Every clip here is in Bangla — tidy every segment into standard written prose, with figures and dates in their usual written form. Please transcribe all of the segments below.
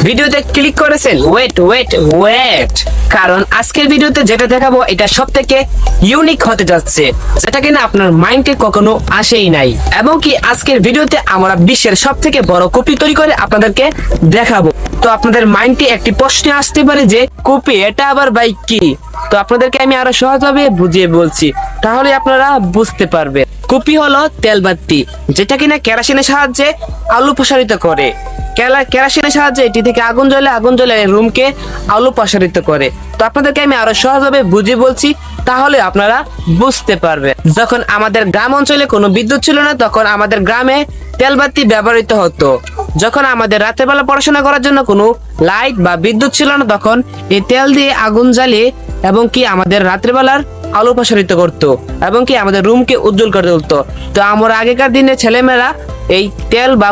ভিডিওতে ক্লিক করেছেন, ওয়েট, কারণ আজকের ভিডিওতে যেটা দেখাবো এটা সবথেকে ইউনিক হতে যাচ্ছে, যেটা কিনা আপনার মাইন্ডে কখনো আসেই নাই। এবং কি আজকের ভিডিওতে আমরা বিশ্বের সবথেকে বড় কপি তৈরি করে আপনাদেরকে দেখাবো। তো আপনাদের মাইন্ডে একটি প্রশ্ন আসতে পারে যে কপি এটা আবার ভাই কি? তো আপনাদেরকে আমি আরো সহজভাবে বুঝিয়ে বলছি, তাহলে আপনারা বুঝতে পারবেন। কপি হলো তেলবাতি, যেটা কিনা কেরোসিনের সাহায্যে আলো প্রসারিত করে। কেরোসিনের সাহায্যে এটি থেকে আগুন জ্বলে রুমকে আলো প্রসারিত করে। তো আপনাদেরকে আমি আরো সহজভাবে বুঝিয়ে বলছি, তাহলে আপনারা বুঝতে পারবেন। যখন আমাদের গ্রাম অঞ্চলে কোনো বিদ্যুৎ ছিল না, তখন আমাদের গ্রামে তেলবাতি ব্যবহৃত হতো। যখন আমাদের রাতের বেলা পড়াশোনা করার জন্য কোনো লাইট বা বিদ্যুৎ ছিল না, তখন এই তেল দিয়ে আগুন জ্বালিয়ে এবং কি আমাদের রাতের বেলার আলো প্রসারিত করতো এবং কি আমাদের রুমকে উজ্জ্বল করে তুলতো। তো আমরা আগেকার দিনে ছেলেমেয়েরা এই তেল বা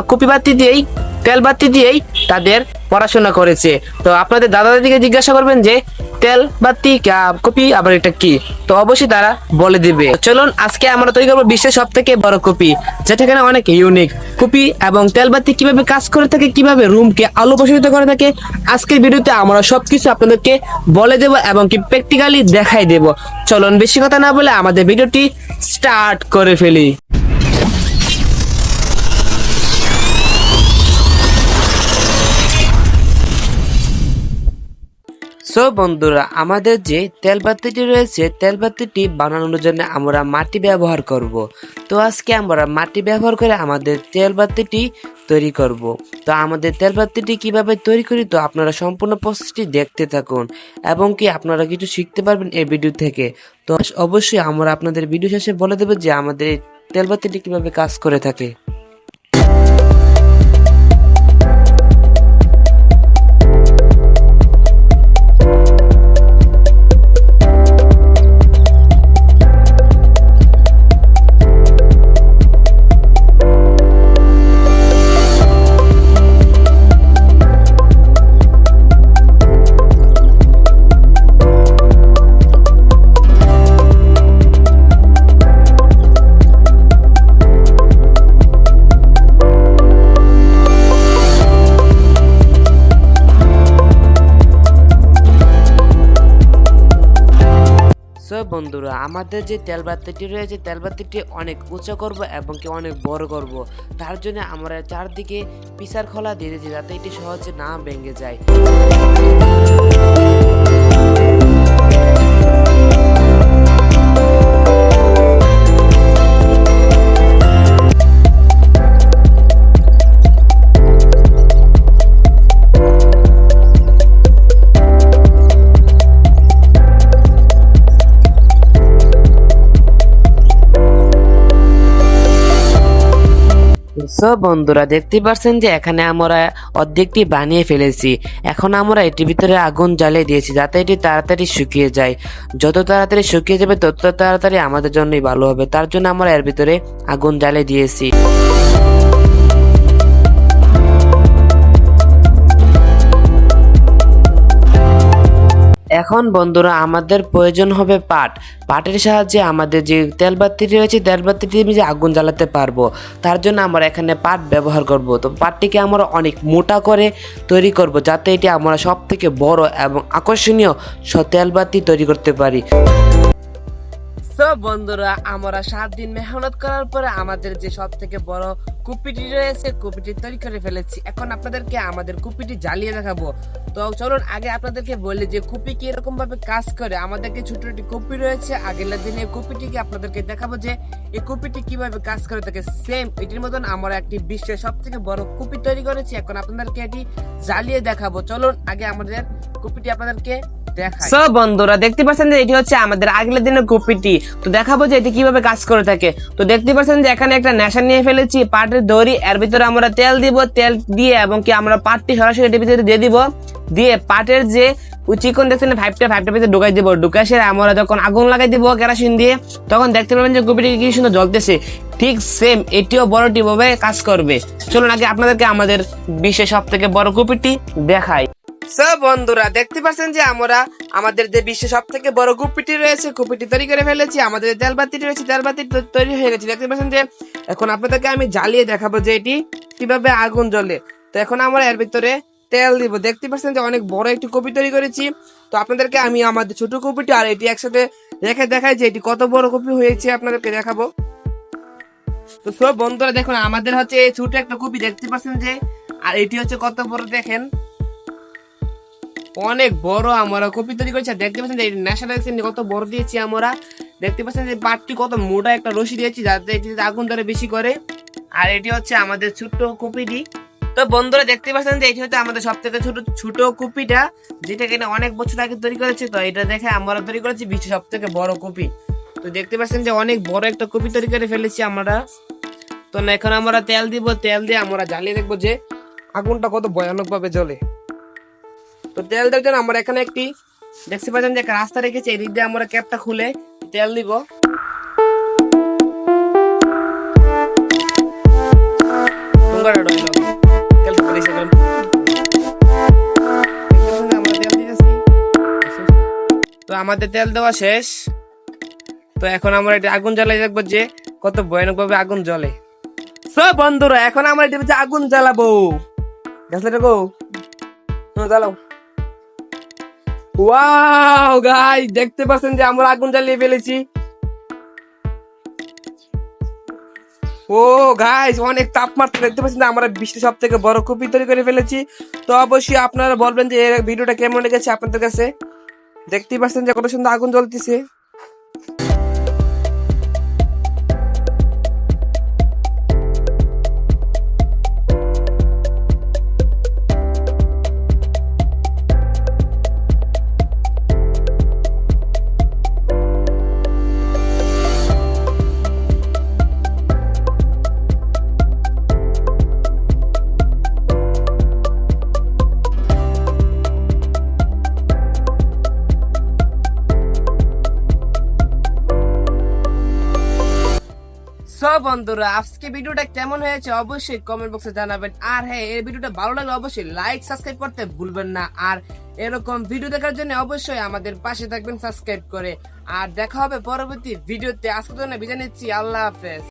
তেলবাতি দিয়েই তাদের পড়াশোনা করেছে। তো আপনাদের দাদা দাদিকে জিজ্ঞাসা করবেন যে তেলবাতি কপি আবার এটা কি, তো অবশ্যই তারা বলে দিবে। চলুন আজকে আমরা তৈরি করবো বিশ্বের সব থেকে বড় কপি, যেটা এখানে অনেক ইউনিক। কপি এবং তেলবাতি কিভাবে কাজ করে থাকে, কিভাবে রুমকে আলো প্রসারিত করে থাকে, আজকের ভিডিওতে আমরা সবকিছু আপনাদেরকে বলে দেব এবং কি প্র্যাকটিক্যালি দেখাই দেব। চলুন বেশি কথা না বলে আমাদের ভিডিওটি স্টার্ট করে ফেলি। সো বন্ধুরা, আমাদের যে তেলবাতিটি রয়েছে, তেলবাতিটি বানানোর জন্য আমরা মাটি ব্যবহার করব। তো আজকে আমরা মাটি ব্যবহার করে আমাদের তেলবাতিটি তৈরি করব। তো আমাদের তেলবাতিটি কিভাবে তৈরি করি, তো আপনারা সম্পূর্ণ প্রসেসটি দেখতে থাকুন এবং কি আপনারা কিছু শিখতে পারবেন এই ভিডিও থেকে। তো অবশ্যই আমরা আপনাদের ভিডিও শেষে বলে দেব যে আমাদের এই তেলবাতিটি কিভাবে কাজ করে থাকে। বন্ধুরা, আমাদের যে তেলবাতিটি রয়েছে, তেলবাতিটি অনেক উঁচু করব এবং কি অনেক বড় করব। তার জন্য আমরা চারদিকে পিসার খোলা দিয়ে দিয়েছি, যাতে এটি সহজে না ভেঙে যায়। বন্ধুরা, দেখতে পাচ্ছেন যে এখানে আমরা অর্ধেকটি বানিয়ে ফেলেছি। এখন আমরা এটির ভিতরে আগুন জ্বালিয়ে দিয়েছি, যাতে এটি তাড়াতাড়ি শুকিয়ে যায়। যত তাড়াতাড়ি শুকিয়ে যাবে তত তাড়াতাড়ি আমাদের জন্যই ভালো হবে। তার জন্য আমরা এর ভিতরে আগুন জ্বালিয়ে দিয়েছি। এখন বন্ধুরা, আমাদের প্রয়োজন হবে পাটের সাহায্যে আমাদের যে তেলবাতিটি রয়েছে, তেলবাতিটি যে আগুন জ্বালাতে পারবো। তার জন্য আমরা এখানে পাট ব্যবহার করব। তো পাটটিকে আমরা অনেক মোটা করে তৈরি করব, যাতে এটি আমরা সব থেকে বড় এবং আকর্ষণীয় তেলবাতি তৈরি করতে পারি। তো বন্ধুরা, আমরা 7 দিন মেহনত করার পরে আমাদের যে সব থেকে বড় কুপিটি রয়েছে, কুপিটি তৈরি করে ফেলেছি। এখন আপনাদেরকে আমাদের কুপিটি জ্বালিয়ে দেখাবো। তো চলুন আগে আপনাদেরকে বলি যে কুপি কি এরকম ভাবে কাজ করে। আমাদেরকে ছোট একটি কুপি রয়েছে, আগের দিনে কুপিটিকে আপনাদেরকে দেখাবো যে এই কুপিটি কিভাবে কাজ করে থাকে। সেম এটির মতন আমরা একটি বিশ্বের সব থেকে বড় কুপি তৈরি করেছি। এখন আপনাদেরকে এটি জ্বালিয়ে দেখাবো। চলুন আগে আমাদের কুপিটি আপনাদেরকে দেখাই। সো বন্ধুরা, দেখতে পাচ্ছেন যে এটি হচ্ছে আমাদের আগের দিনের কুপিটি। তো দেখাবো যে এটি কিভাবে কাজ করে থাকে। তো দেখতে পাচ্ছেন যে এখানে একটা নেশা নিয়ে ফেলেছি পাটের দড়ি, এর ভিতরে আমরা তেল দিব। তেল দিয়ে এবং কি আমরা পাটটি সরাসরি এটির ভিতরে দিয়ে দিব। দিয়ে পাটের যে চিকন দেখছেন ফাইভটা ভিতরে ঢুকাই দিব। ঢুকাইছে আমরা যখন আগুন লাগাই দিব কেরোসিন দিয়ে, তখন দেখতে পাবেন যে কুপিটি কি সুন্দর জ্বলতেছে। ঠিক সেম এটিও বড়টি ভাবে কাজ করবে। চলুন আগে আপনাদেরকে আমাদের বিশ্বের সব থেকে বড় কুপিটি দেখাই। সো বন্ধুরা, দেখতে পাচ্ছেন যে আমরা আমাদের যে বিশ্বের সব থেকে বড় কুপিটি রয়েছে, কুপিটি তৈরি করে ফেলেছি। আমাদের তেলবাতি রয়েছে, তেলবাতি তৈরি হয়ে গেছে। দেখতে পাচ্ছেন যে এখন আপনাদেরকে আমি জ্বালিয়ে দেখাবো যে এটি কিভাবে আগুন জ্বলে। তো এখন আমরা এর ভিতরে তেল দিব। দেখতে পাচ্ছেন যে অনেক বড় একটি কপি তৈরি করেছি। তো আপনাদেরকে আমি আমাদের ছোট কপিটি আর এটি একসাথে রেখে দেখাই যে এটি কত বড় কপি হয়েছে, আপনাদেরকে দেখাবো। তো সব বন্ধুরা দেখুন, আমাদের হচ্ছে এই ছোট একটা কপি দেখতে পাচ্ছেন যে, আর এটি হচ্ছে কত বড় দেখেন, অনেক বড় আমরা কপি তৈরি করেছি। দেখতে পাচ্ছেন যে ন্যাশনাল কত বড় দিয়েছি আমরা। দেখতে পাচ্ছেন যে পাটটি কত মোটা একটা রশি দিয়েছি যাতে এটিতে আগুন ধরে বেশি করে। আর এটি হচ্ছে আমাদের ছোট্ট কপিটি। তো বন্ধুরা দেখতে পাচ্ছেন যে এটি হচ্ছে আমাদের সব থেকে ছোট কপিটা, যেটা কিনা অনেক বছর আগে তৈরি করেছে। তো এটা দেখে আমরা তৈরি করেছি বিশ্বের সব থেকে বড় কপি। তো দেখতে পাচ্ছেন যে অনেক বড় একটা কপি তৈরি করে ফেলেছি আমরা। তো এখন আমরা তেল দিব, তেল দিয়ে আমরা জ্বালিয়ে দেখবো যে আগুনটা কত ভয়ানক ভাবে জ্বলে। তো তেল দেওয়ার জন্য আমরা এখানে একটি দেখতে পাচ্ছেন যে একটা রাস্তা রেখেছি, এই দিক দিয়ে আমরা ক্যাপটা খুলে তেল দিব। তো আমাদের তেল দেওয়া শেষ। তো এখন আমরা এটা আগুন জ্বালাই দেখবো যে কত ভয়ানক ভাবে আগুন জ্বলে। সব বন্ধুরা এখন আমরা এটা হচ্ছে আগুন জ্বালাবো। দেখো জ্বালাও। ওয়াও গাইস, দেখতে পাচ্ছেন যে আমরা আগুন জ্বালিয়ে ফেলেছি। ও গাইস, অনেক তাপমাত্রা। দেখতে পাচ্ছেন আমরা বিশ্বের সব থেকে বড় কপি তৈরি করে ফেলেছি। তো অবশ্যই আপনারা বলবেন যে এই ভিডিওটা কেমন লেগেছে আপনাদের কাছে। দেখতেই পাচ্ছেন যে কত সুন্দর আগুন জ্বলতেছে। সো বন্ধুরা আজকে ভিডিওটা কেমন হয়েছে অবশ্যই কমেন্ট বক্সে জানাবেন। আর হ্যাঁ, এই ভিডিওটা ভালো লাগলে অবশ্যই লাইক সাবস্ক্রাইব করতে ভুলবেন না। আর এরকম ভিডিও দেখার জন্য অবশ্যই আমাদের পাশে থাকবেন সাবস্ক্রাইব করে। আর দেখা হবে পরবর্তী ভিডিওতে। আজকের জন্য বিদায় নিচ্ছি, আল্লাহ হাফেজ।